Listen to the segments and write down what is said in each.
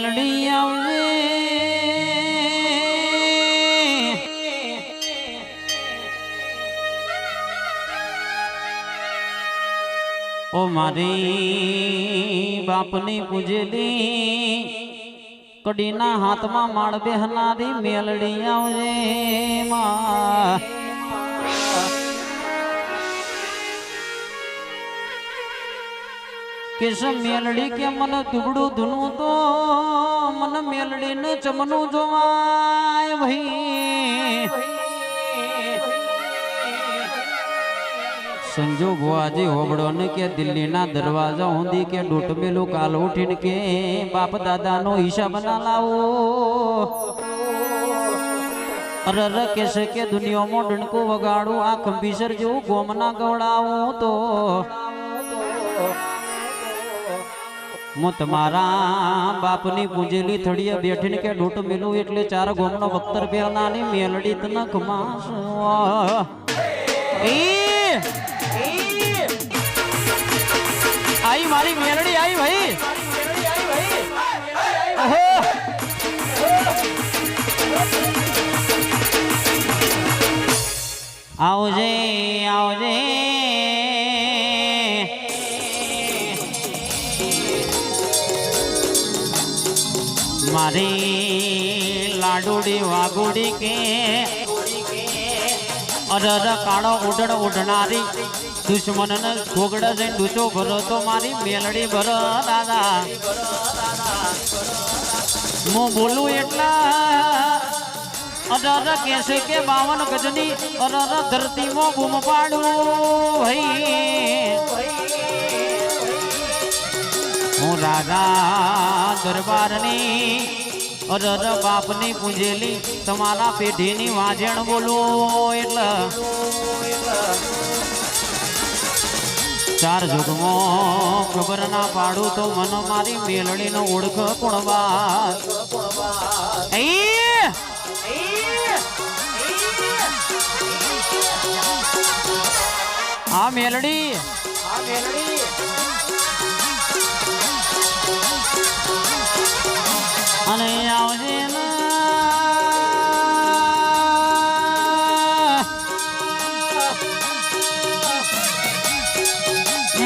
મેલડી આવજે ઓ મારી બાપની પૂજેલી કડીના હાથમાં માળ બેહનારી મેલડી આવજે માં કેશ મેલડી કે મને દુબડું ધૂનું તો મને મેલડી ને ચમનું જોવાય ભાઈ સંજોગો આજે હોબળો ને કે દિલ્હીના દરવાજા ઊંધી કે ડોટમેલું કાલ ઉઠીને કે બાપ દાદાનો હિસાબ ના લાવો અરર કેસે કે દુનિયામાં ડંકો વગાડું આ કંબીસર જેવું ગોમ ના ગવડાવું તો હું તમારા બાપની પૂજેલી થળીએ બેઠીને કે ડોટ મેલું એટલે ચાર ગોમનો વક્તર પહેલાની મેલડી તનક માસ आई मारी मेलड़ी आई भाई आवजे आवजे मारी लाडूडी वागुडी के अरर काळो उडण उडणारी दुश्मन न घोगड़ से डूचो भरो तो मारी मेलड़ी भरो दादा मु बोलू एटला अरर कैसे के 52 गजनी अरर धरती मो बूम पाडू भाई हूँ राजा दरबारनी अरर बापनी पूजेली तमारा पेढ़ीनी वाजण बोलो एटला चार जुगमो खबर ना पाड़ू तो मन मारी मेलड़ी नो ओळख कोणवा आ मेलड़ी अने आवजे ना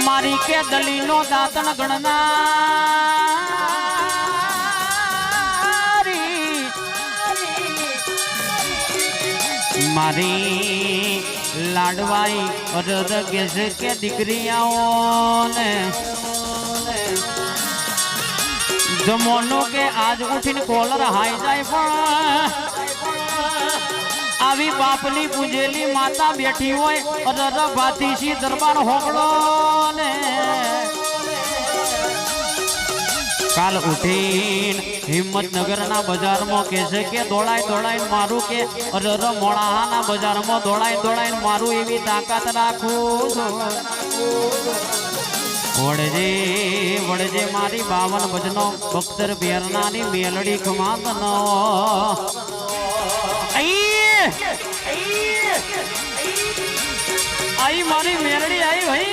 मारी के दलीनो दातन गणनारी मारी लाडवाई और रगेश के दिकरियाओं ने जमोनो के आज उठीन कोलर हाई जाए आवी बापनी पूजेली माता बैठी होय अरर भातीसी दरबार होगड़ो ने काल उठीन हिम्मतनगर ना बाजार में कैसे के दौड़ाई दौड़ाई मारू के अरर मोड़ाहा ना बाजार में दौड़ाई दौड़ाई मारू एवी ताकत राखू वड़जे वड़जे मारी 52 भजनो बख्तर बेरनानी मेलड़ी खमातनो आई मारी मेलड़ी आई भाई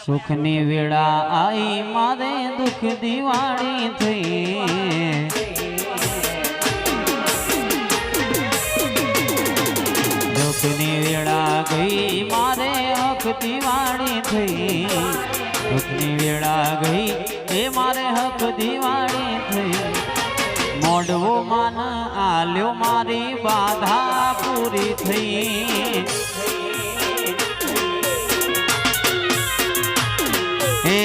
સુખની વેળા આઈ મારે દુઃખ દિવાળી થઈ દુઃખની વેળા ગઈ મારે હક દિવાળી થઈ દુઃખની વેળા ગઈ એ મારે હક દિવાળી થઈ મોડવો માન આલ્યો મારી બાધા પૂરી થઈ હે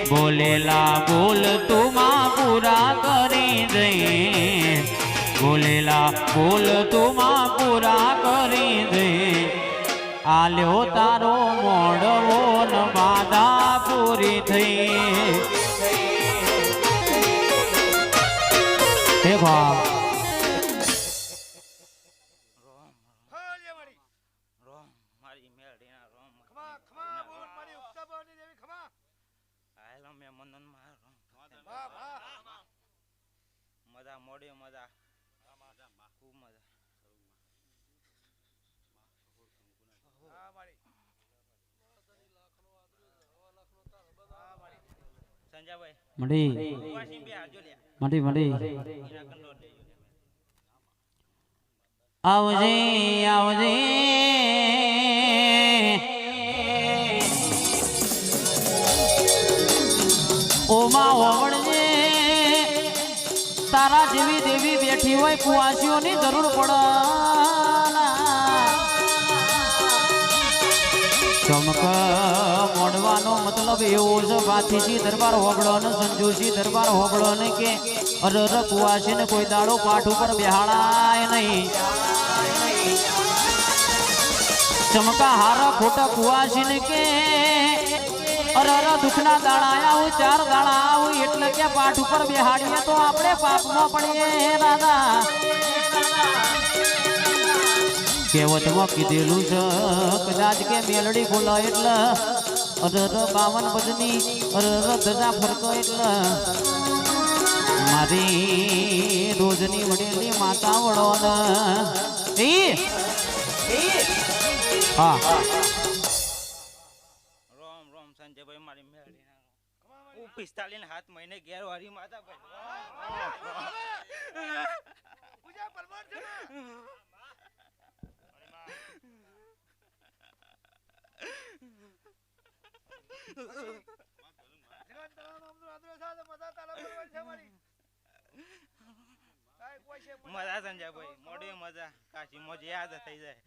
બોલેલા બોલ તુમાં પૂરા કરી દે બોલેલા બોલ તુમાં પૂરા કરી દે આલ્યો તારો મોડવો ન બાધા પૂરી થઈ હે ભાવ મજા મોડે મજા ખૂબ મજા સંજાભાઈ મડી મડી મડી આવજે આવજે ઓમાં ઓવળજે તારા જેવી દેવી બેઠી હોય કુવાસીઓની જરૂર પડે ચમક મોડવાનો મતલબ એવો છે ભાથીજી દરબાર હોબળો ને સંજુજી દરબાર હોબળો ને કે અરર કુવાસી ને કોઈ દાડો પાઠ ઉપર બેહાડાય નહીં ચમકા હારા ખોટા કુવાસી ને કે અરર દુખના દાડા આવું 4 દાડા આવું એટલે કે પાઠ ઉપર બેહાડીએ તો આપણે પાપમાં પડીએ દાદા કહેવતમાં કીધેલું છે કદાચ કે મેલડી બોલો એટલે અરર 52 બજની અરર ધજા ફરતો એટલે મારી રોજની વડેલી માતા વડો હા સંજયભાઈ મારી મેળવી 45 હાથ મહિને ઘેર વાળી માતા પૂજા પરમાર છે મજા સંજયભાઈ મોડે મજા કાશી મોજ યાદ થઈ જાય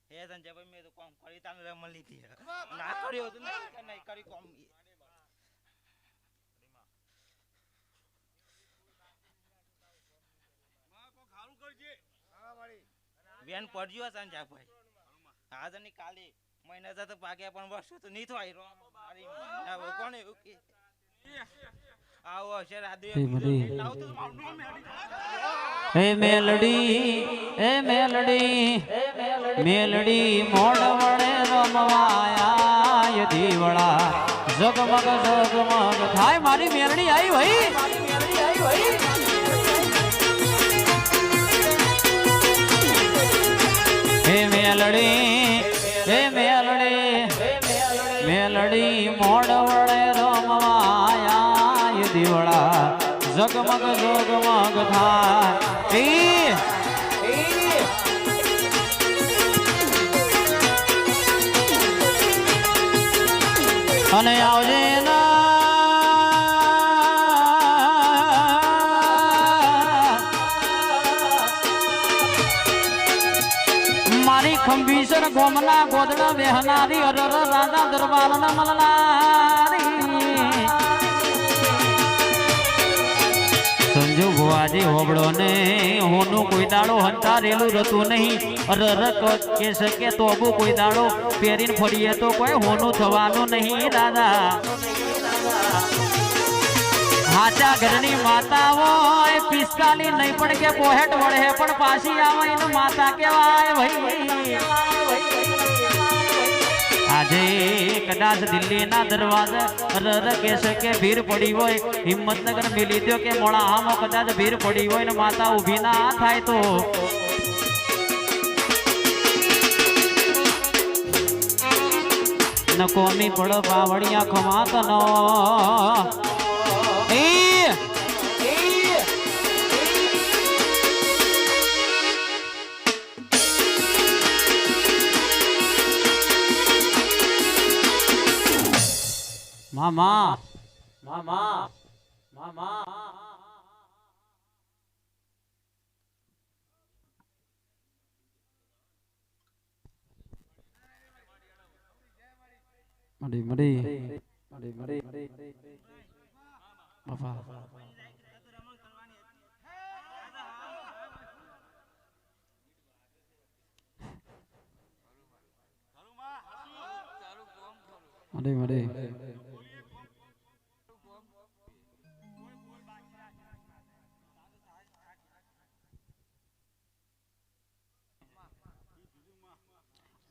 હે સંજયભાઈ મેં તો કામ કરી તાને રમણ લીધી ના કર્યો તો નહીં કરી કામ વેન પડ્યો સંજયભાઈ આજ ની કાલે મહિના જતો ભાગ્યા પણ વર્ષો તો નહીં થાય રો કોણ એવું કે આવો છે હે મેલડી મેલડી મોડ વડે રમવાયા દીવડા જગમગ જગમગ થાય મારી મેલડી આવી ભાઈ હે મેલડી મોડ વડે રમવાયા દીવડા જગમગ જગમગ થાય અને આવજે મારી ખંભીસર ગોમના ગોદડા બેહનારી અરર રાજા દરબાર ના મલનારી સંજુ ભુવાજી હોબળો ને હોનું કોઈ દાડો હંતારેલું રહેતું નહીં અરર કે શકે તો અબુ કોઈ દાડો પહેરીને ફરીએ તો કોઈ હોનું થવાનું નહીં દાદા હાચા ઘરની માતા હોય 45 નહીં પણ કે 65 વળે પણ પાછી આવે એને માતા કહેવાય ભાઈ આજે કદાચ દિલ્હીના દરવાજા અરર કે શકે ભીડ પડી હોય હિંમતનગર મિલી દો કે મોડામાં કદાચ ભીડ પડી હોય ને માતા ઊભી ના થાય તો નકોમી પડ પાવડિયા ખમાત નો મામા મામા મામા મડી મડી મડી મડી બાપા મડી મડી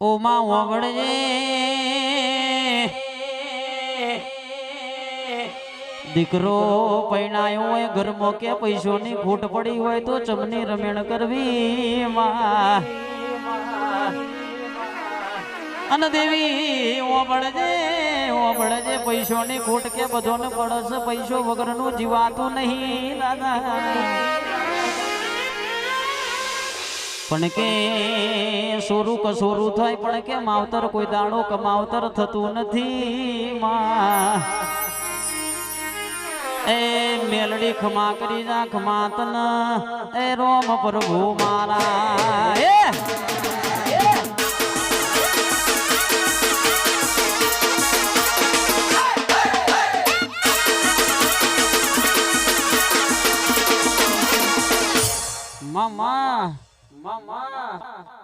ઓમાં ઓગળજે દીકરો પૈણાયો હોય ઘરમાં કે પૈસોની ખોટ પડી હોય તો ચમની રમેણ કરવી માં અને દેવી ઓબળજે પૈસોની ખોટ કે બધોને પડસ પૈસો વગરનું જીવાતું નહીં દાદા પણ કે સોરું કસોરું થાય પણ કે માવતર કોઈ દાડો કમાવતર થતું નથી માં એ મેલડી ખમા કરી જા ખમાતન એ રોમ પ્રભુ મારા મામા મામા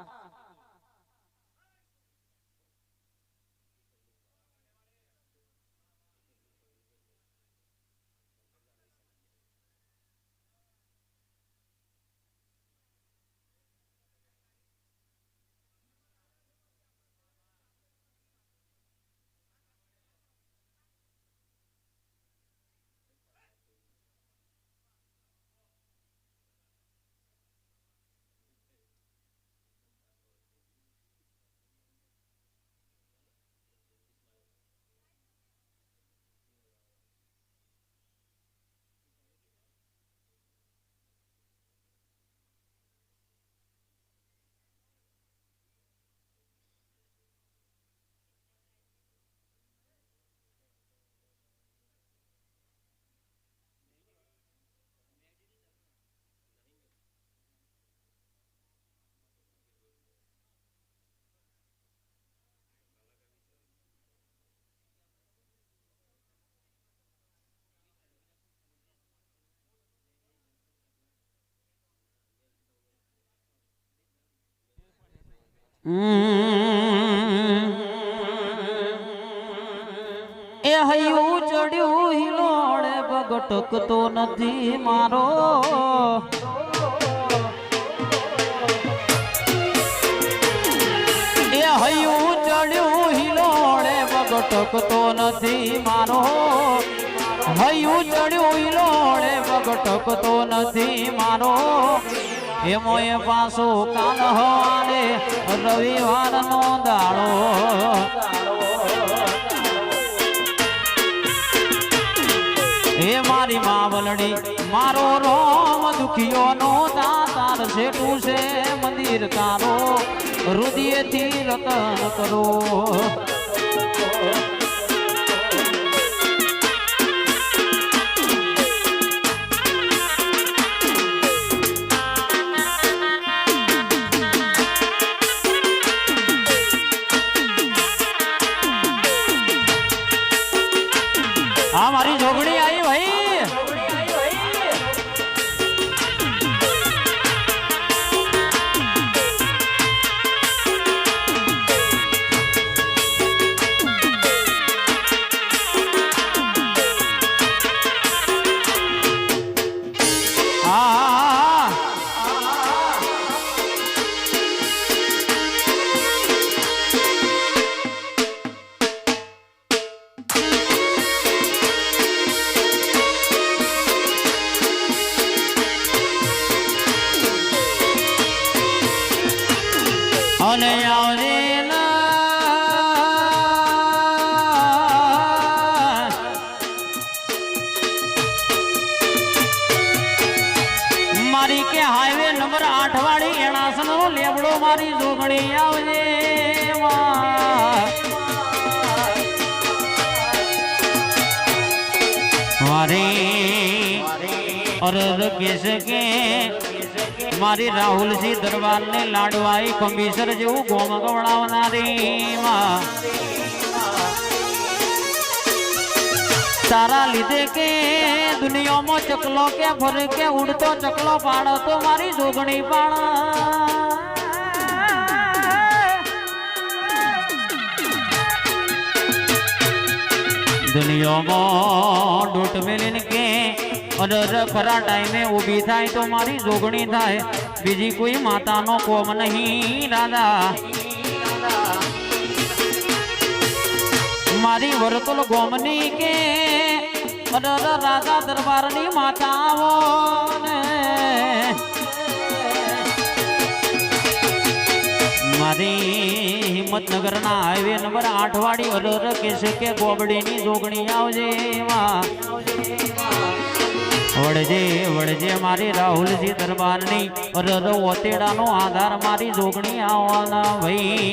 એ હૈયું ચડ્યું હિલોડે બગટકતો નથી મારો એ હૈયું ચડ્યું હિલોડે બગટકતો નથી મારો હૈયું ચડ્યું હિલોડે બગટકતો નથી મારો એમોએ પાછો કાલ હવારે રવિવાર નો દાડો હે મારી માવલડી મારો રોમ દુખીઓ નો દાતાર શેઠું છે મંદિર તારો હૃદયથી રતન કરો हाँ मारी झोगड़ी आई भाई અને આવજે ના મારી અરર કેસ કે મારી રાહુલજી દરબાર ને લાડવાઈ કમિશર જેવું ગોમ ગવડાવનારી માં તારા લીધે કે દુનિયામાં ચકલો કે ફરે કે ઉડતો ચકલો પાડો તો મારી જોગણી પાડ દુનિયામાં ડોટ મેલીને કે અરર ખરા ટાઈમે ઊભી થાય તો મારી જોગણી થાય બીજી કોઈ માતાનો કોમ નહીં દાદા મારી વર્તુલ ગોમની કે અરર રાજા દરબારની માતા આવો ને મારી હિંમતનગરના હાઈવે નંબર 8 વાળી અરર કેસે કે ગોબડીની જોગણી આવજે વડજે વડજે મારી રાહુલજી દરબારની અરર ઓતેડાનો આધાર મારી જોગણી આવવાના ભાઈ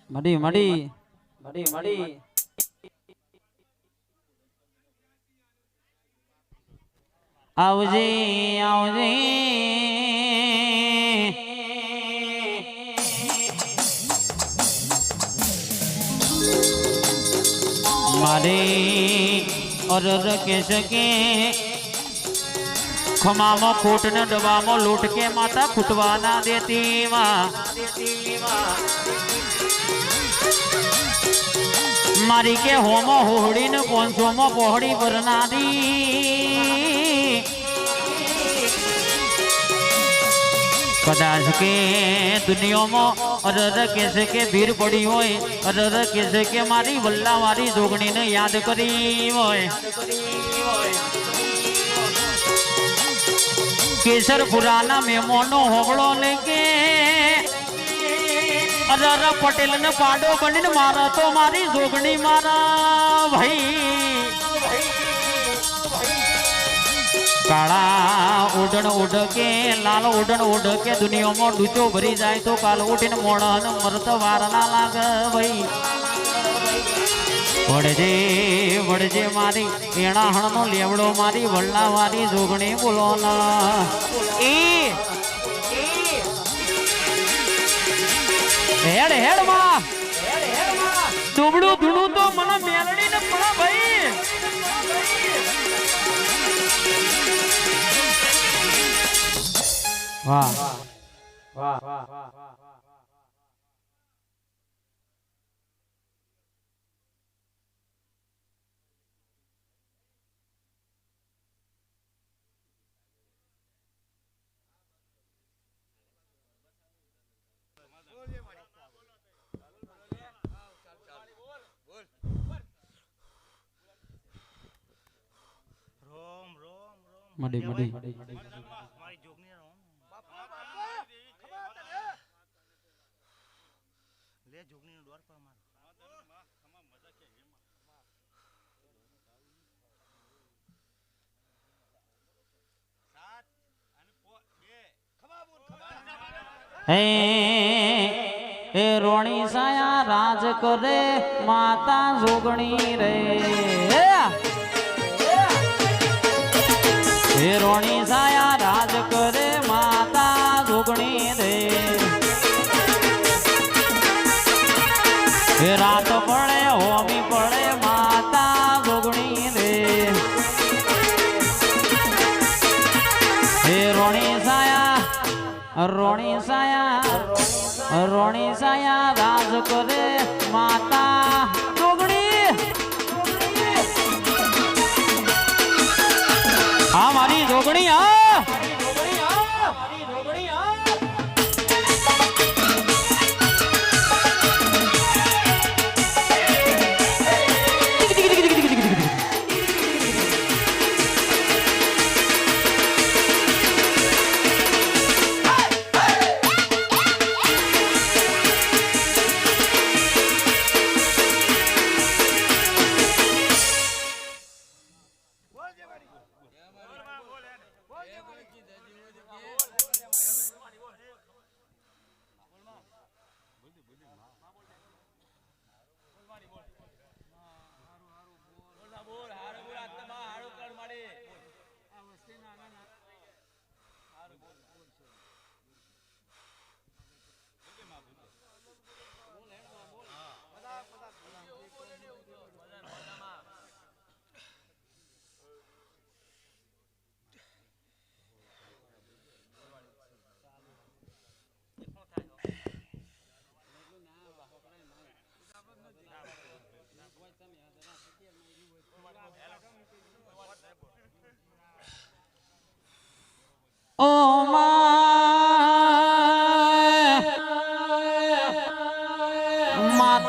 મડી મડી મડી મડી આવજે આવજે મારે અરર કેસ કે ખમામાં ખોટ ને ડબામાં લૂંટ કે માતા ખૂટવા ના દેતી માં મારી કે હોમો હોડી ને 500 માં પહોળી ભરનારી કદાચ કે દુનિયામાં અરર કેસે કે ભીડ પડી હોય અરર કેસે કે મારી વલ્લા વાળી જોગણીને યાદ કરી હોય કેસરપુરાના મહેમાનો હોબળો ને કે અરર પટેલ ને પાડો બનીને મારા તો મારી જોગણી મારા ભાઈ કાળા ઉડણ ઉડ કે લાલ ઉડણ ઉડ કે દુનિયામાં ડૂચો ભરી જાય તો કાલ ઉઠીને મોણ મરત વાર ના લાગે ભાઈ વડજે વડજે મારી એણાહણ નો લેવડો મારી વલ્લા વાળી જોગણી બોલો ના હેડ હેડ માં દુબડું ધૂણું તો મને મેલડી ને પડા ભાઈ વાહ વાહ વાહ મડી મડી મારી જોગની લે જોગની નો ડોર પર માર હે રોણી સાયા રાજ કરે માતા જોગણી રે હે રોણી સાયા રાજ કરે માતા જોગણી રે હે રાત પડે હોમી પડે માતા જોગણી રે હે રોણી સાયા રાજ કરે માતા જોગણી હા મારી જોગણી હા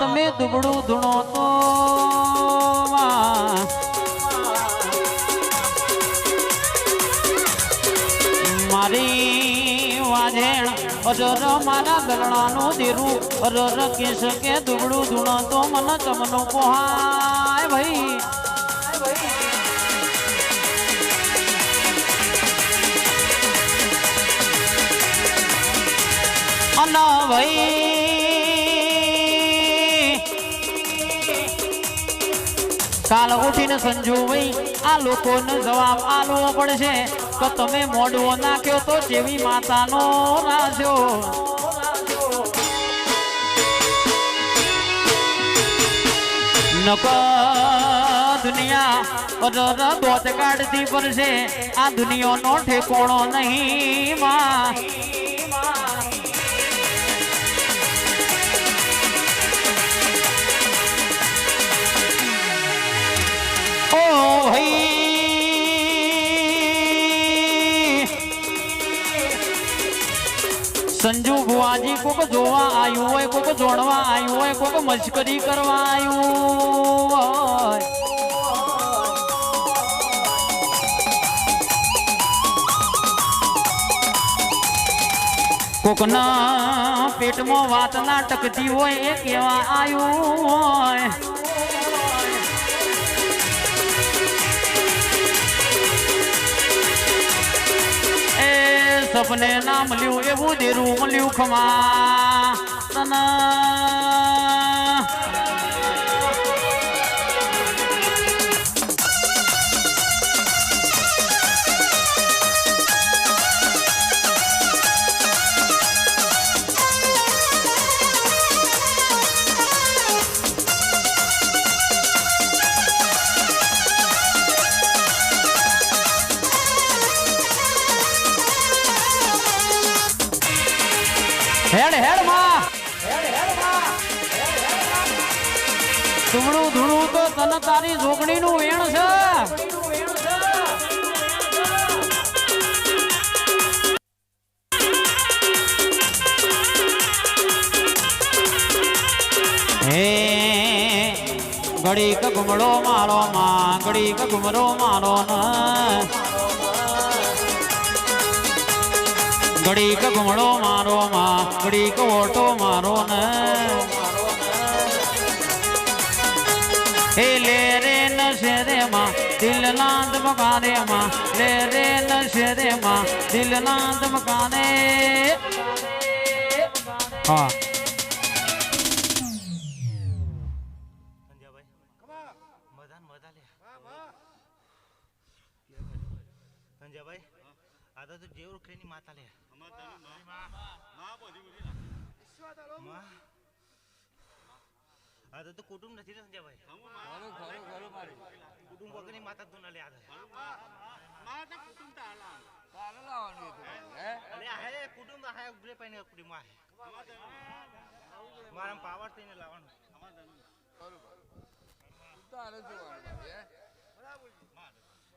તમે દુબળું ધૂણો તો મારી વાજેણ અરર મારા ગરણાનું દેરું અરર કેસ કે દુબળું ધૂણો તો મને ચમનો પોહાય ભાઈ અન ભાઈ કાલ ઉઠીને સંજુ ભાઈ આ લોકોને જવાબ આલવો પડશે કે તમે મોઢવો નાખ્યો તો જેવી માતાનો રાખ્યો નક દુનિયા દોત કાઢતી પડશે આ દુનિયાનો ઠેકોણો નહીં માં સંજુ ભુવાજી કોક જોવા આવ્યું હોય કોક જોડવા આવ્યું હોય કોક મશ્કરી કરવા આવ્યું હોય કોકના પેટમાં વાત ના ટકતી હોય એ કેવા આવ્યું હોય સપને ના મળ્યું એવું દેરું મળ્યું ખમા તના હેડ હેડ માં ધૂણું ધૂણું તો તને તારી જોગણીનું વેણ છે હે ઘડીક ઘુમડો મારો માં ઘડીક ઘુમરો મારો ના ઘડીક ઘુમડો મારો માં ઘડીક ઓટો મારો ને હે લે રે નશે રે માં દિલ નાંદ મકાને માં લે રે નશે રે માં દિલ નાંદ મકાને હા સંજયભાઈ આ તો જેવું ઉખરેની માતા લે આ તો કુટુંબ નથી ને સંજયભાઈ કુટુંબ વગરની માતા તું ના લે કુટુંબ ઉભરે પાઈને કુટુંબ મારા પાવર થઈને લાવવાનું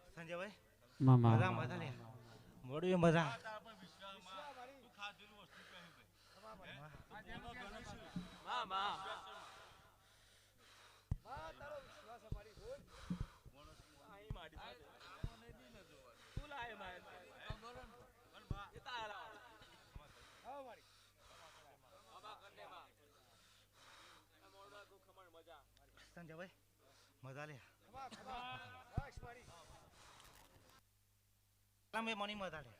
સંજયભાઈ મજા મજા લે મોડું મજા સંજયભાઈ મજા લે મેં મની મજા લે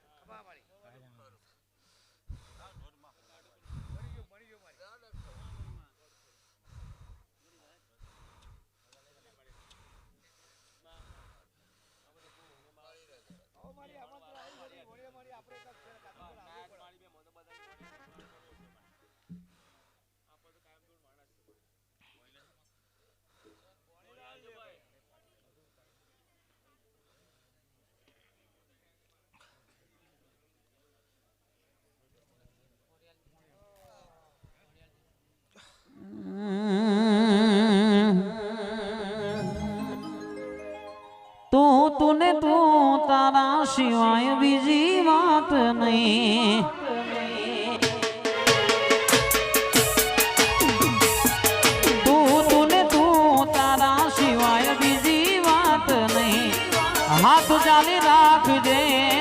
તું ચાલી રાખજે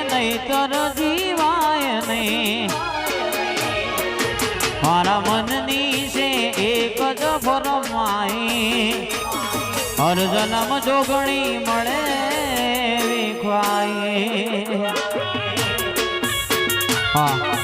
નહીતર જીવાય નહીં મારા મનની છે એક જ ફરમાઈ હર જન્મ જોગણી મળે વિખવાય હા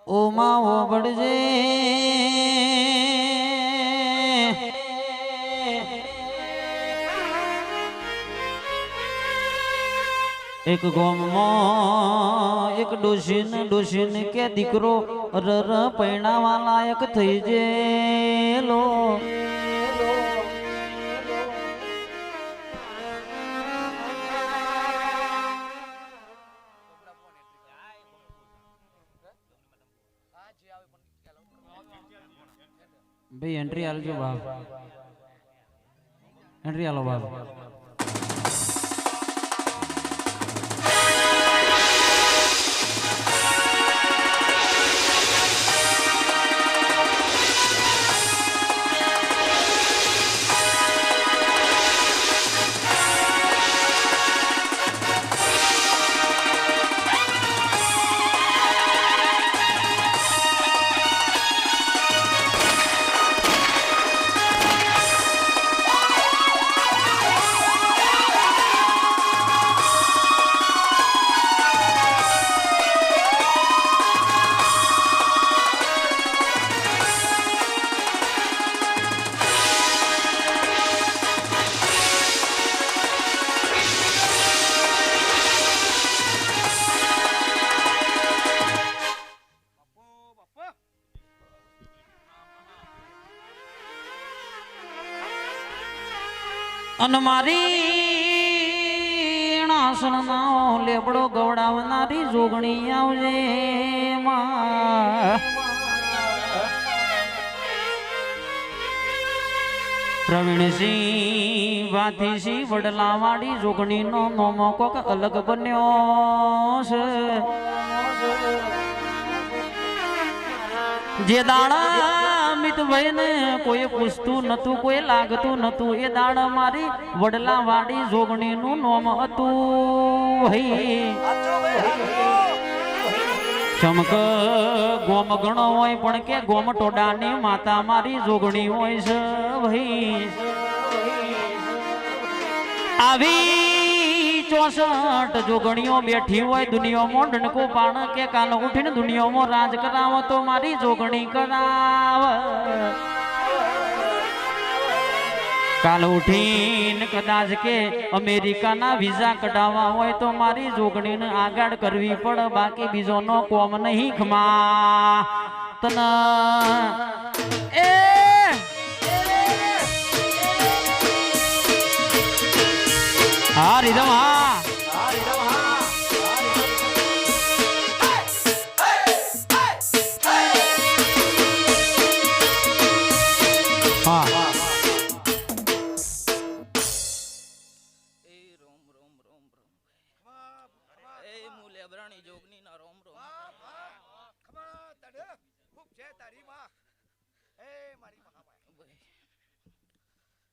ઓમાં ઓબળજે એક ગોમમાં એક ડોશીન કે દીકરો રર પૈણાવા લાયક થઈ જેલો ભાઈ એન્ટ્રી આલજો બાપ એન્ટ્રી આલો બાપ અને મારી નાસણનો લેબડો ગવડાવનારી જોગણી આવજે પ્રવીણસિંહ ભાતીસિંહ વડલાવાડી જોગણીનો નોમો કોક અલગ બન્યો છે જે દાડા મિતભાઈ ને કોઈ પૂછતું નતું કોઈ લાગતું નતું એ દાડ મારી વડલા વાડી જોગણી નું નામ હતું ચમક ગોમ ગણો હોય પણ કે ગોમ ટોડાની માતા મારી જોગણી હોય છે ભાઈ આવી 64 જોગણીઓ બેઠી હોય દુનિયામાં ડંકો પાણ કે કાલ ઉઠીને દુનિયામાં રાજ કરાવો તો મારી જોગણી કરાવ કાલ ઉઠીને કદાચ કે અમેરિકાના વિઝા કઢાવવા હોય તો મારી જોગણીને આગળ કરવી પડે બાકી બીજોનો કોમ નહીં ખમા તને એ હા રીધમ હા ભાઈ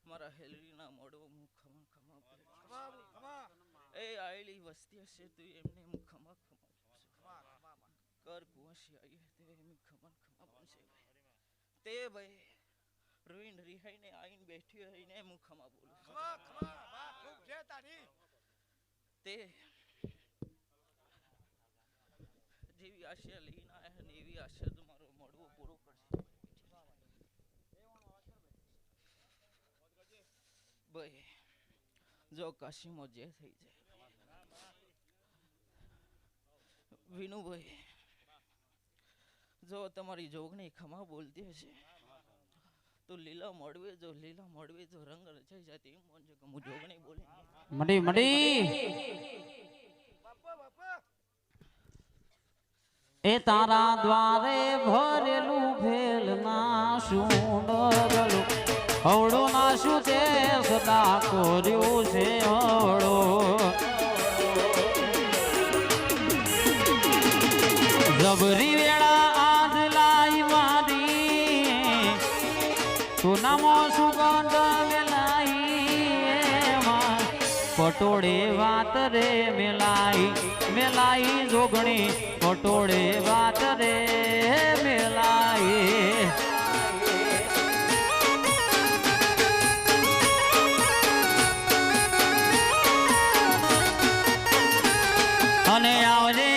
મારા હેલરીના મોડો હું ખમા ખમા એ આયેલી વસ્તી હશે તું એમને હું ખમા ખમા કર કુવાસી આવી તે એમ ખમા ખમા બનશે તે ભાઈ રોઈન રિહાઈને આઈને બેઠી હઈને હું ખમા બોલું તે જેવી આશા લઈને આયા ને એવી આશા તો મારો મળવો પૂરો કરશે ભાઈ જો કાશીમાં જે થઈ જાય વિનુભાઈ જો તમારી જોગણી ખમા બોલતી હશે તો લીલા મોડવે જો રંગ રચાઈ જાય તેમ મોન છે કે હું જોગણી બોલી મડી મડી એ તારા દ્વારે ભરેલું ભેલ ના શું ડગલું હવડો ના શું તે સદા કોર્યું છે હવડો જબરી વેળા આજ લાઈ મારી સોનામો સુગંધ મેલાઈ પટોળે વાત રે મેલાઈ જોગણી પટોળે વાત રે મેલાઈ અને આવજે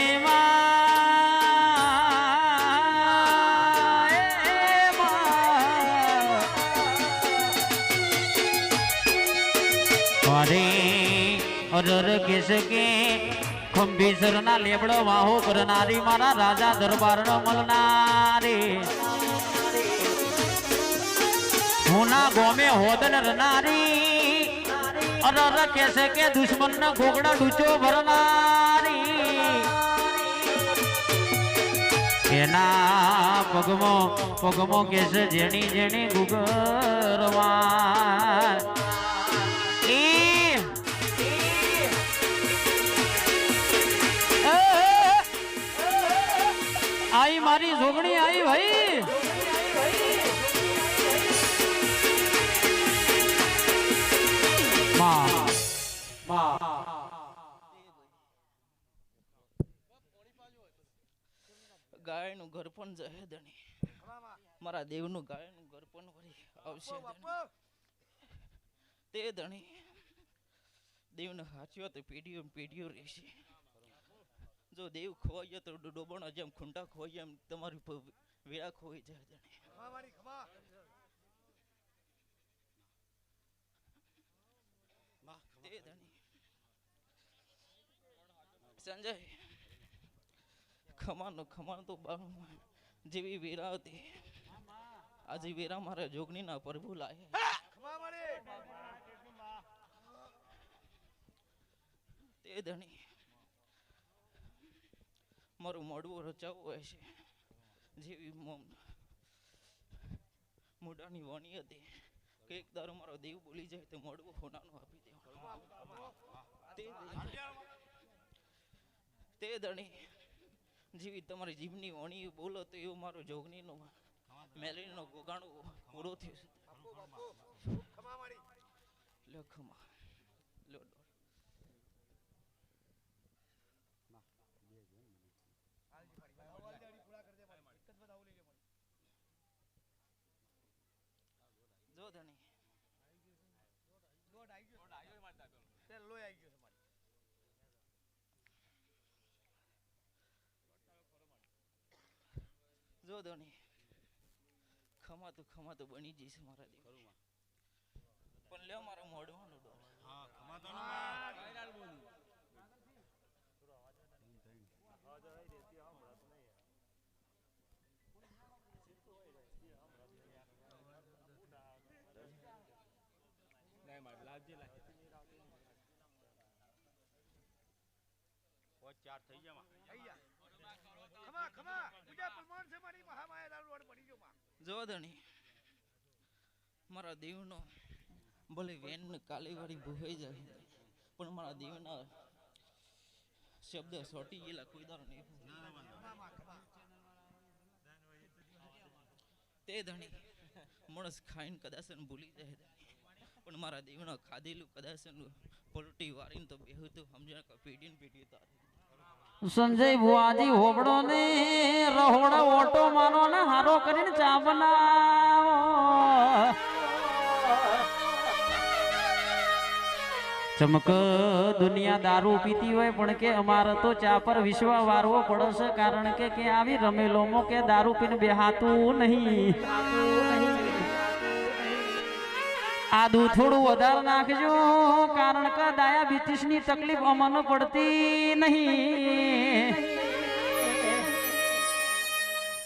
અરર કેસ કે ખંભીસર ના લેબડો વાહો કરનારી મારા રાજા દરબાર નો મળનારી હુના ગોમે હોદન રનારી અરર કેસ કે દુશ્મન ના ઘોગડા ડૂચો ભરનારી એના પગમો કેસ જેણી ગુગરવા आई मारी जोगणी आई भाई ગાય નું ઘર પણ જહે ધણી મારા દેવ નું ગાય નું ઘર પણ વળી આવશે તે ધણી દેવ ને હાચ્યો તો પેઢીઓ રહેશે જો દેવ ખોવાઈ જાય તો ડોબણો જેમ ખૂંટા ખોવાઈ જાય એમ તમારી વેળા ખોવાઈ જાય સંજય ખમાન તો જેવી વેરા હતી આજે વેરા મારા જોગણી ના પ્રભુ લાય તે ધણી મારું મોઢું રચાવું હોય છે જેવી મોઢાની વાણી હતી કે એક દારો મારો દેવ બોલી જાય તો મોઢું હોનાનું આપી દેવાનું તે ધણી જેવી તમારી જીભની વાણી બોલો તો એવું મારો જોગણીનો મેલીનો ગોગાણો પૂરો થયો લો ખમા લો જો ધણી જો ધણી ખમા તો બની જઈશ મારા દેવ પણ લે મારો મોઢવાનો ડોર ચાર થઈ ગયા ખમા પૂજા પ્રમાણ છે મારી મહામાયા દારૂ વાળ બની ગયો જો ધણી મારા દેવનો ભલે વેન કાલી વાળી ભૂહાઈ જાય પણ મારા દેવના શબ્દ સોટી ગયેલા કોઈ દારો નહીં તે ધણી માણસ ખાઈને કદાચ એને ભૂલી જાય પણ મારા દેવના ખાધેલું કદાચ પલટી વારીને તો બેહું તો સમજણ કે પેઢી ને પેઢી તારે સંજય ભુવાજી હોબળો ને રહોડા ઓટો મારો ને હારો કરીને ચા બનાવો. ચમક દુનિયા દારૂ પીતી હોય પણ કે અમારે તો ચા પર વિશ્વાસ વારવો પડશે કારણ કે આવી રમેલોમાં કે દારૂ પીને બેહાતું નહીં. આદુ થોડું વધારે નાખજો કારણ કે ડાયાબિટીસ ની તકલીફ અમને પડતી નહીં.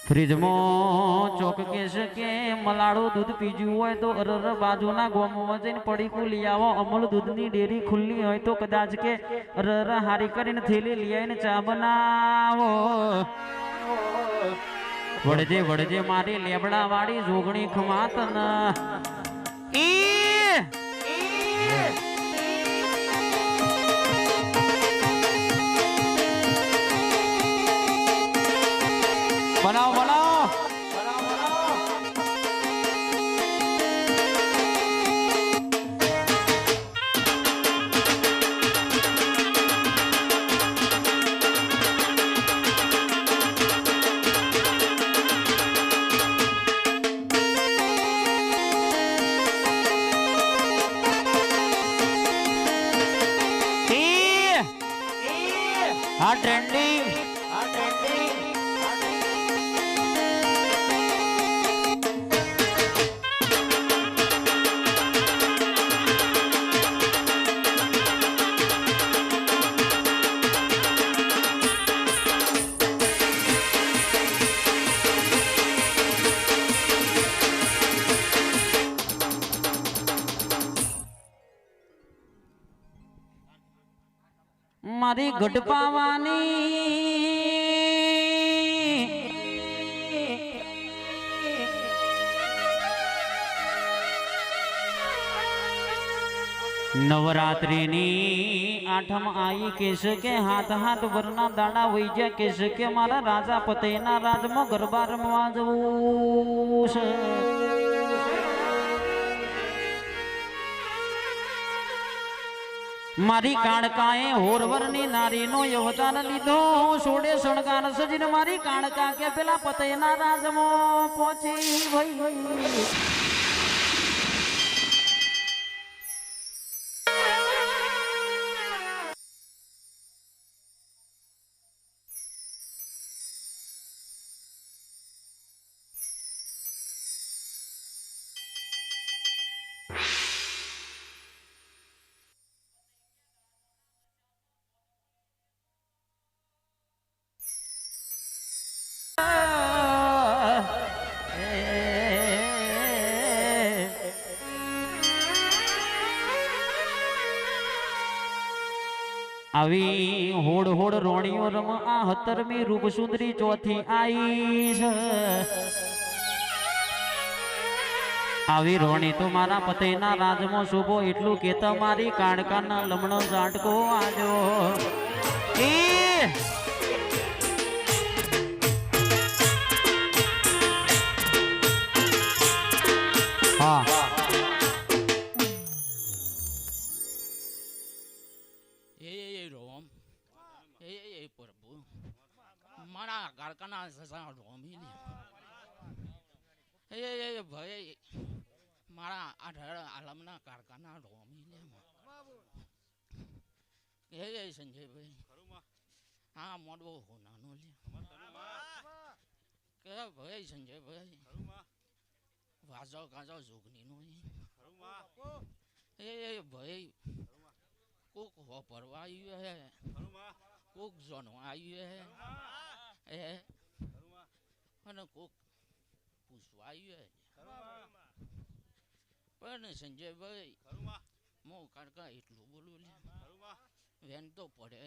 ફ્રીજમાં ચોક કહેશે કે મલાડું દૂધ પીજું હોય તો બાજુના ગોમમાં જઈને પડીકું લઈ આવો. અમૂલ દૂધની ડેરી ખુલ્લી હોય તો કદાચ કે હારી કરીને થેલી લઈ આવીને ચા બનાવો. વળજે વળજે મારી લેબડા વાળી જોગણી ખમાત ના બનાવો બનાવો. ટ્રેન્ડિંગ મારી ગઢપાવાની નવરાત્રિની આઠમ આઈ કેશ કે હાથ હાથ વરના દાડા વઈ ગયા કેશ કે મારા રાજા પતેના રાજમાં ગરબા રમવા જવું છે. મારી કાણકાએ હોરવરની નારીનો અવતાર લીધો સોડે શણગાર સજીને મારી કાણકા કે પેલા પતેના રાજમાં પહોંચી ભાઈ. આવી હોડ હોડ રોણીઓ રમ આ 17મી રૂપ સુંદરી ચોથી આઈ છે. આવી રોણી તો મારા પતેના રાજમાં શોભો એટલું કે તમારી કાણકાના લમણો ઝાટકો આજો. હા પ્રભુ મારા કારખાના સસા રોમી એ ભાઈ મારા આલમના કારખાના રોમી લે સંજયભાઈ હા મોડવો હોનાનો લે કે ભાઈ સંજયભાઈ વાજો કાજો જોગનીનો એ ભાઈ કોક પરવા આવ્યું હે કોક જોનો આવ્યું હે અને કોક પૂછવા આવ્યું હે પણ સંજયભાઈ હું કારકા એટલું બોલું લે વેન તો પડે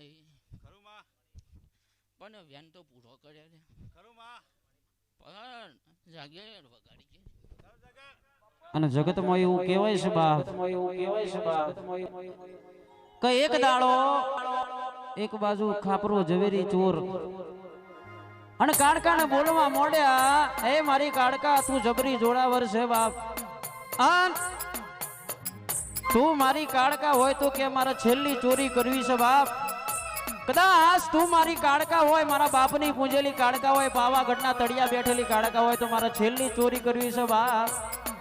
પણ વેન તો પૂરો કરે લે પણ જાગે વગાડી અને જગતમાં એવું કહેવાય છે બા કે એક દાડો એક બાજુ ખાપરો ઝવેરી ચોર અને કાળકાને બોલવા મોડ્યા, એ મારી કાળકા તું જબરી જોડાવર છે બાપ. અન તું મારી કાળકા હોય તો કે મારે છેલ્લી ચોરી કરવી છે બાપ. કદાચ તું મારી કાળકા હોય, મારા બાપની પૂંજેલી કાળકા હોય, પાવાગઢના તળિયા બેઠેલી કાળકા હોય તો મારે છેલ્લી ચોરી કરવી છે બાપ.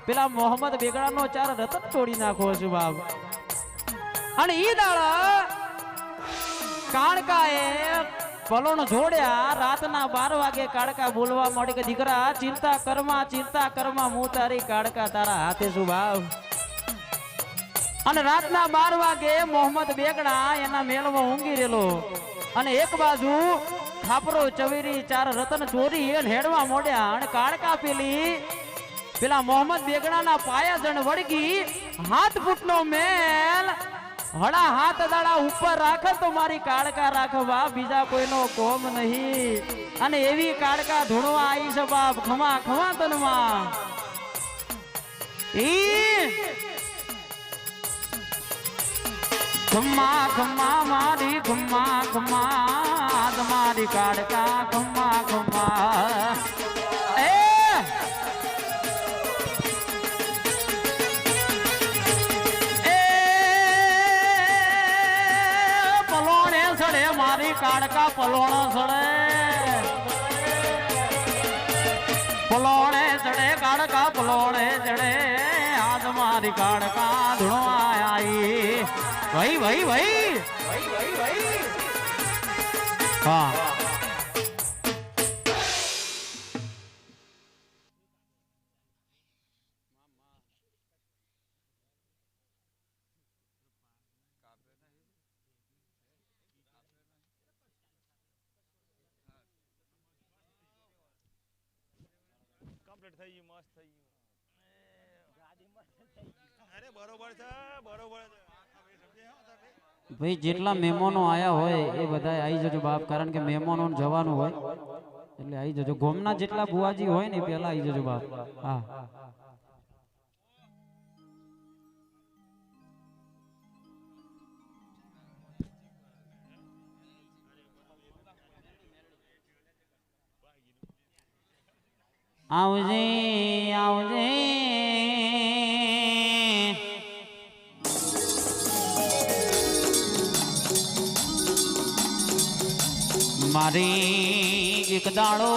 પેલા મોહમ્મદ બેગડાનો 4 રતન તોડી નાખવો છે બાપ. અને ઈ દાડા કાળકાએ પલોણ જોડ્યા. રાતના 12 વાગે કાળકા બોલવા માંડી કે દીકરા ચિંતા કરમાં હું તારી કાળકા તારા હાથે છું બાપ. અને રાતના 12 વાગે મોહમ્મદ બેગડા એના મેલમાં ઊંઘી રહેલો. અને એક બાજુ ખાપરો ચવેરી 4 રતન ચોરી એ હેડવા મોડ્યા. અને કાળકા પેલા મોહમ્મદ બેગડાના પાયા જણ વળગી 7 ફૂટનો મેલ હળા હાથ દાડા ઉપર રાખે તો મારી કાળકા રાખવા, બીજા કોઈનો કોમ નહીં. અને એવી કાળકા ધૂણવા આવી છે બાપ. ખમા તનમાં ખમા મારી ખમા તમારી કાળકા ખમા મારી કાળકા પલોણ સડે, પલોણે ચડે કાળકા પલોણે ચડે. આજ મારી કાળકા ધૂણવા આવી. ભાઈ હા કમ્પ્લીટ થઈ ગયું, મસ્ત થઈ ગયું. અરે બરોબર છે. ભાઈ જેટલા મહેમાનો આયા હોય એ બધા આવી જજો બાપ. કારણ કે મહેમાનો જવાનું હોય એટલે આવી જજો. ગોમના જેટલા બુવાજી હોય ને પેલા આવી જજો બાપ. હા આવજે મારી એક દાડો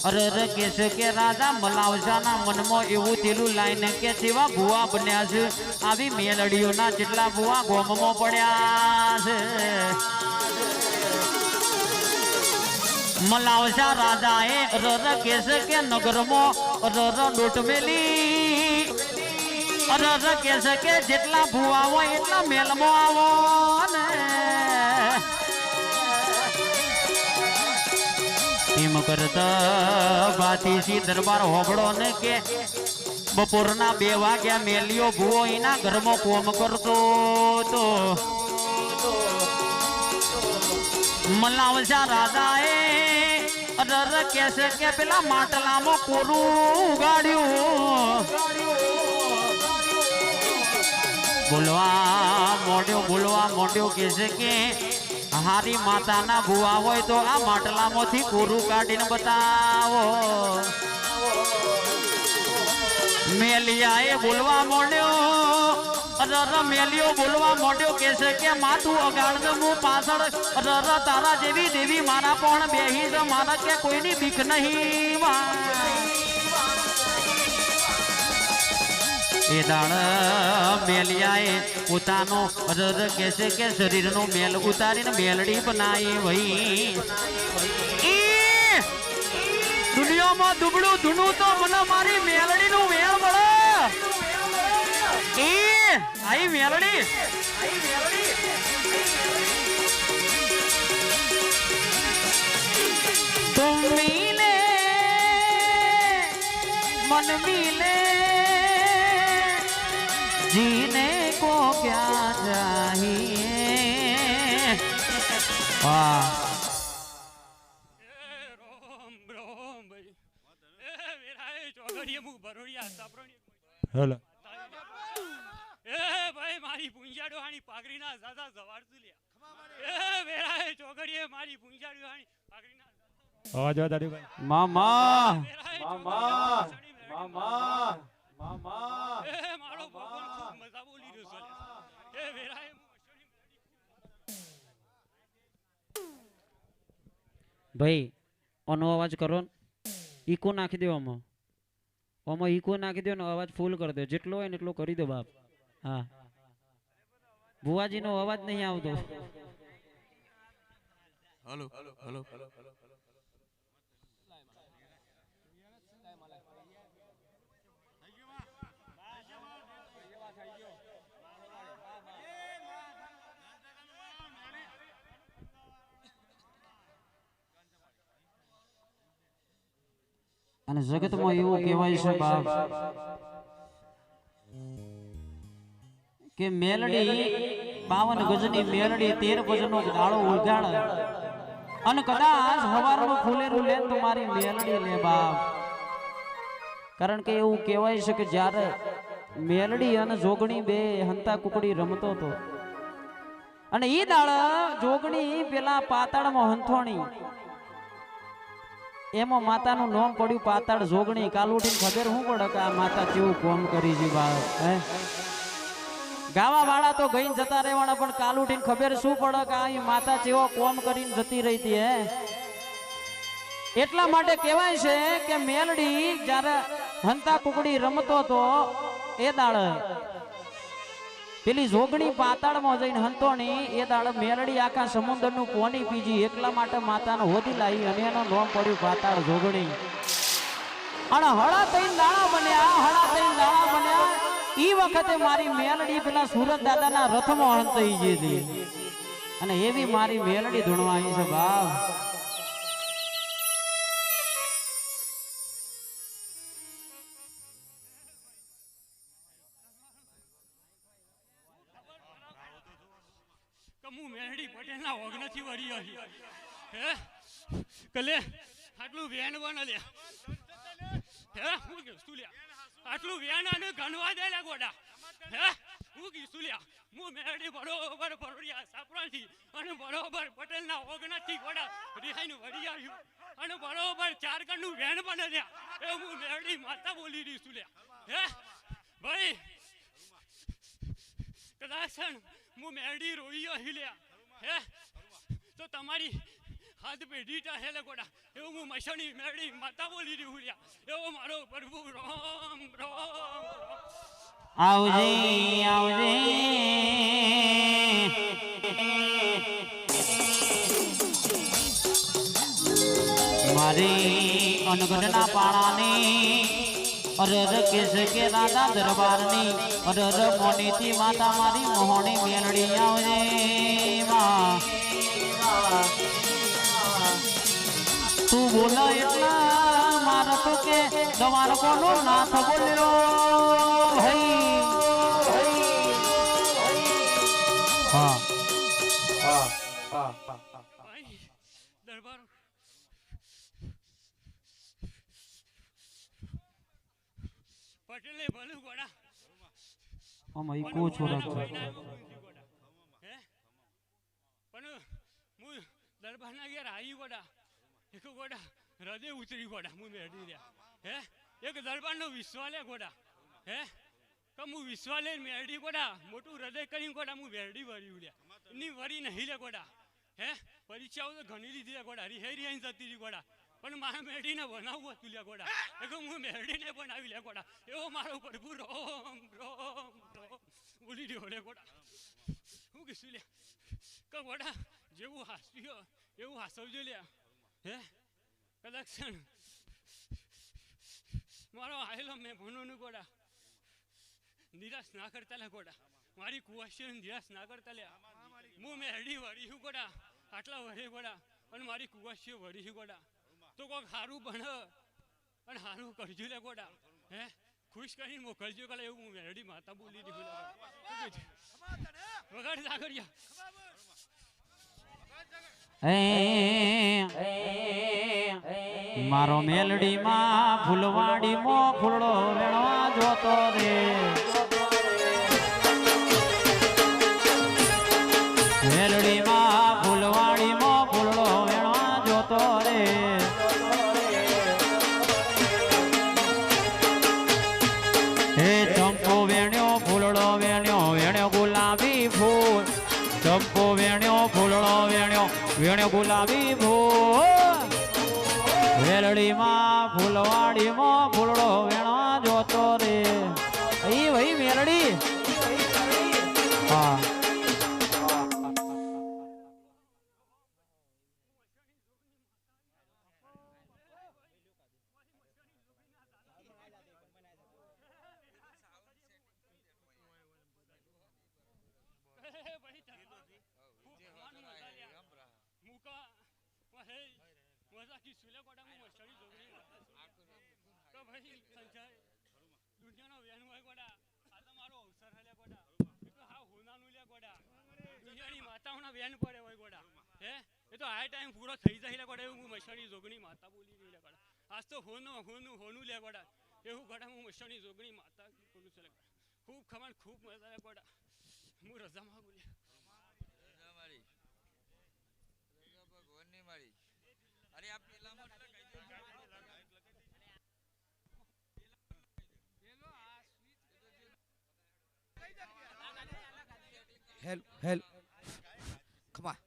અરર કેસ કે રાજા મલાવસાના મનમાં એવું તેલું લાઈને કે જેવા ભુવા બન્યા છે, આવી મેલડીઓના જેટલા ભુવા ગોમમાં પડ્યા છે. મલાવસા રાજાએ અરર કેસ કે નગરમાં અરર ડોટ મેલી. અરર કેસ કે જેટલા ભુવા હોય એટલા મેલમાં આવો ને. એમ કરતા ભાતીસી દરબાર હોબળો ને કે બપોરના 2 વાગ્યા મેલિયો ભુવો એના ઘરમાં કોમ કરતો તો મલાવસા રાજાએ અરર કેસે કે પેલા માટલામાં કોરું ઉગાડ્યું. બોલવા મોડ્યો કેસે કે હારી માતાના ભુવા હોય તો આ માટલામાંથી કોરું કાઢીને બતાવો. મેલિયાએ બોલવા માંડ્યો. અરર મેલિયો બોલવા માંડ્યો કેસે કે માથું અગાડ હું પાછળ. અરર તારા જેવી દેવી મારા પણ બેહી જ મારા કે કોઈની બીક નહીં. એ દાડ મેલિયાએ પોતાનો અરર કેસે કે શરીરનો મેલ ઉતારીને મેલડી બનાવી. ભાઈ દુનિયામાં દુબળું ધૂણું તો મને મારી મેલડીનું મેળ મળે. આઈ મેલડી તુમ મિલે मन मिले जीने को क्या चाहिए। वाह હેલો એ ભાઈ મારી પૂંજાડો હાણી પાઘડીના ઝાઝા જવારતું લ્યા એ વેરાએ ચોગડીએ મારી પૂંજાડો હાણી પાઘડીના અવાજ વધારી ભાઈ મામા મામા મામા મામા એ મારો ભગવાન ખૂબ મજા બોલી રહ્યો છે એ વેરાએ ભાઈ ઓનો અવાજ કરો ને ઈકો નાખી દો આમાં ઈકો નાખી દો ને અવાજ ફૂલ કરી દો જેટલો હોય ને એટલો કરી દો બાપ હા ભુવાજીનો અવાજ નહીં આવતો हेलो हेलो અને જગતમાં એવું કહેવાય છે બાપ કે મેલડી 52 ગજની મેલડી 13 ભજનનો દાડો ઉગાડ અને કદાચ હવારનું ફૂલેરું લે તો મારી મેલડી લે બાપ કારણ કે એવું કહેવાય છે કે જ્યારે મેલડી અને જોગણી બે હંતા કુકડી રમતો હતો અને ઈ દાડ જોગણી પેલા પાતાળમાં હંથોણી એમાં માતાનું નામ પડ્યું પાતાળ જોગણી કાલ ઉઠીને ખબર શું પડે કે આ માતા કેવું કોમ કરી છે બાપ હે ગાવા વાળા તો ગઈને જતા રહેવાના પણ કાલ ઉઠીને ખબર શું પડે કે આ માતા કેવો કોમ કરીને જતી રહી હતી હે એટલા માટે કહેવાય છે કે મેલડી જ્યારે હંતા કુકડી રમતો તો એ દાળ પેલી જોગણી પાતાળમાં જઈને હંતોણી એ દાળ મેલડી આખા સમુદ્રનું પોની પીજી એટલા માટે માતાને હોદી લાવી અને એનું નામ પડ્યું પાતાળ જોગણી અને હળા તઈને દાણા બન્યા ઈ વખતે મારી મેલડી પેલા સુરત દાદાના રથમાં હંતાઈ ગઈ હતી અને એવી મારી મેલડી ધૂણવા આવી છે બાપ કમુ મેરડી પટેલના ઓગણથી વળી આવી હે કલે આટલું વેન બન લે હે હું કીધું લ્યા આટલું વેન અને ગણવા દે લે ગોડા હે હું કીધું લ્યા હું મેરડી બરોબર પરોડિયા સાપરાથી અને બરોબર પટેલના ઓગણથી ગોડા રિહાઈનું વળી આવ્યું અને બરોબર 4 કણનું વેન બન લ્યા એ હું મેરડી માતા બોલી રહી છું લ્યા હે ભાઈ કદાચ હું મેરડી રોઈ હિલ્યા હે તો તમારી હાથ પેઢી હેલે ગોડા એવું હું મસણી મેરડી માતા બોલી રહી હુલ્યા એવો મારો પ્રભુ રામ રામ આવજે મારી અનગઢના પાણાની અરર કેસ કે રાધા દરબારની અરર મોનીથી માતા મારી મોહણી મેલડી આવજે માં તું બોલા એટલા મારા તો કે તમારો કોનો નાથ બોલ્યો હા ભાઈ દરબાર પટેલે ભલું ગોડા આમાં ઈકો છોરા હે પણ હું દરબારના ઘેર આવી ગોડા એક ગોડા હૃદય ઉતરી ગોડા હું મેળવી રહ્યા હે એક દરબારનો વિશ્વા લે ગોડા હે કે હું વિશ્વા લઈને મેળવી ગોડા મોટું હૃદય કરીને ગોડા હું મેળવી વળી લ્યા એની વરી નહીં લે ગોડા હે પરીક્ષાઓ તો ઘણી લીધી ગોડા રિહાઈ જતી રહી ગોડા પણ મારા મેળવીને બનાવવું હતું લ્યા ગોડા એ હું મેળવીને બનાવી લે ગોડા એવો મારો પ્રભુ રોમ રોમ રોમ બોલી રહ્યો લે ગોડા હું કીધું લ્યા કે ગોડા જેવું હાસ્યો એવું હાસવજો લ્યા હે કદાચ મારો આયેલો મેં ભણોનું ગોડા નિરાશ ના કરતા લે ગોડા મારી કુવાશી નિરાશ ના કરતા લે હું મેરડી વળી છું ગોડા આટલા વરે ગોડા અને મારી કુવાશીઓ વળી છું ગોડા તો કોઈક સારું ભણ અને સારું કરજો લે ગોડા હે ખુશ કરીને મોકલજો કલે એવું હું મેરડી માતા બોલી દીધું વગાડ સાગરિયા મારો મેલડી માં ફૂલવાડી મો ફૂલડો વેણવા જોતો રે મેલડી માં ફૂલવાડી મો ફૂલડો વેણવા જોતો રે ચંપો વેણ્યો ફૂલડો વેણ્યો વેણ્યો ગુલાબી ભો વેલડીમાં ફૂલવાડીમાં ફૂલડો વેણવા જોતો રે અહીં ભાઈ મેલડી હા પૂરો થઈ જાય ગોડા એવું હું મશાણી જોગણી માતા બોલી રહી ગોડા આજ તો હોનું લે ગોડા એવું ગોડા હું મશાણી જોગણી માતા બોલું છું ખૂબ ખમણ ખૂબ મજા ગોડા હું રજામાં બોલ્યા ભગવાનની મારી અરે આ પેલામાં હેલ ખમા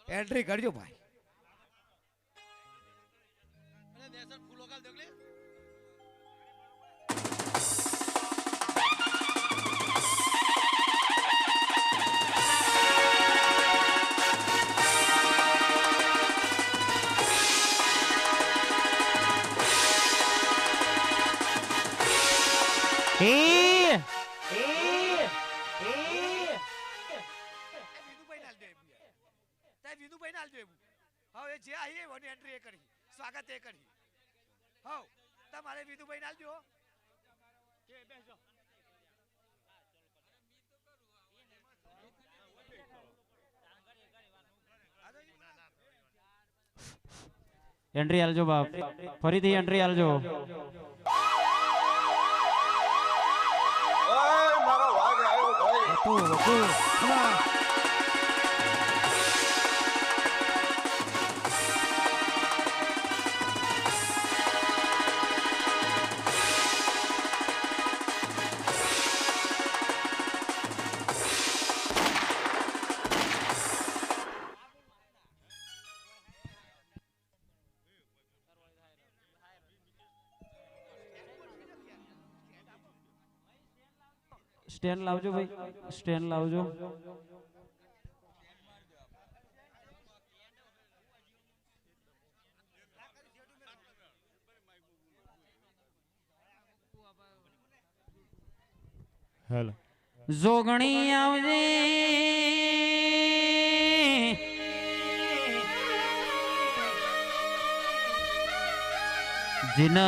એન્ટ્રી કરજો ભાઈ સ્વાગત એ કરી હો તમારે વિધુભાઈ નાલજો એન્ટ્રી આલજો બાપ ફરીથી એન્ટ્રી આલજો મારો વાઘ આવ્યો ભાઈ સ્ટેન્ડ લાવજો ભાઈ સ્ટેન્ડ લાવજો હેલો જોગણી આવજે જીન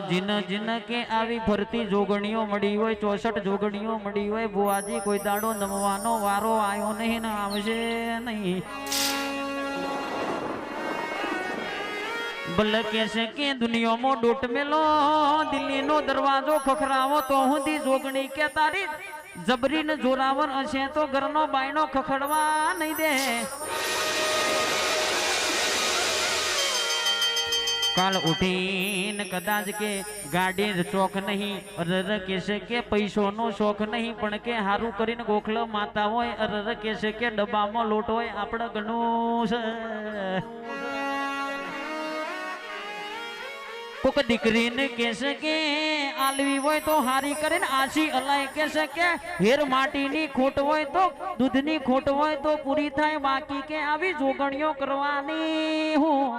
જીન જીન કે આવી ફરતી જોગણીઓ મળી હોય 64 જોગણીઓ મળી હોય બુઆજી કોઈ દાડો નમવાનો વારો આવ્યો નહીં ને આવશે નહીં ભલે કહેશે કે દુનિયામાં ડોટ મેલો દિલ્હીનો દરવાજો ખખરાવો તો હુંથી જોગણી કે તારી જબરીને જોરાવર હશે તો ઘરનો બાયનો ખખડવા નહીં દે કાલ ઉઠીને કદાચ કે ગાડી શોખ નહીં અરર કહેશે કે પૈસોનો શોખ નહીં પણ કે હારું કરીને ગોખલો માતા હોય અરર કહેશે કે ડબ્બામાં લોટ હોય આપણે ઘણું છે કોક દીકરીને કહેશે કે આલવી હોય તો હારી કરીને આશી અલાય કહેશે કે હેર માટીની ખોટ હોય તો દૂધની ખોટ હોય તો પૂરી થાય બાકી કે આવી જોગણીઓ કરવાની હું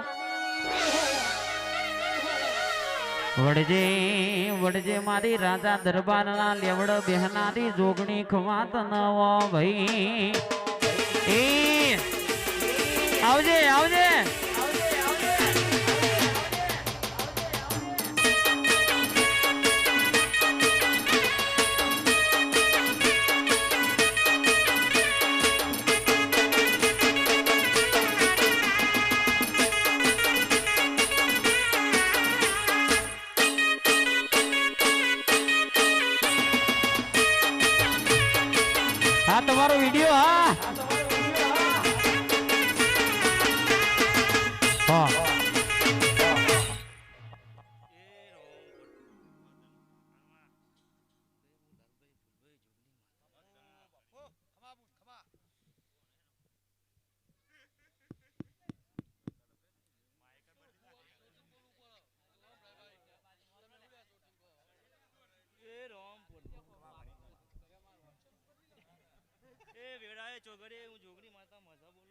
વડજે વડજે મારી રાજા દરબારના લેવડ બેહનારી જોગણી ખવાત નવો ભાઈ એ આવજે આવજે હા તમારો વિડિયો હા હા ચોગડે હું જોગણી માતા મજા બોલું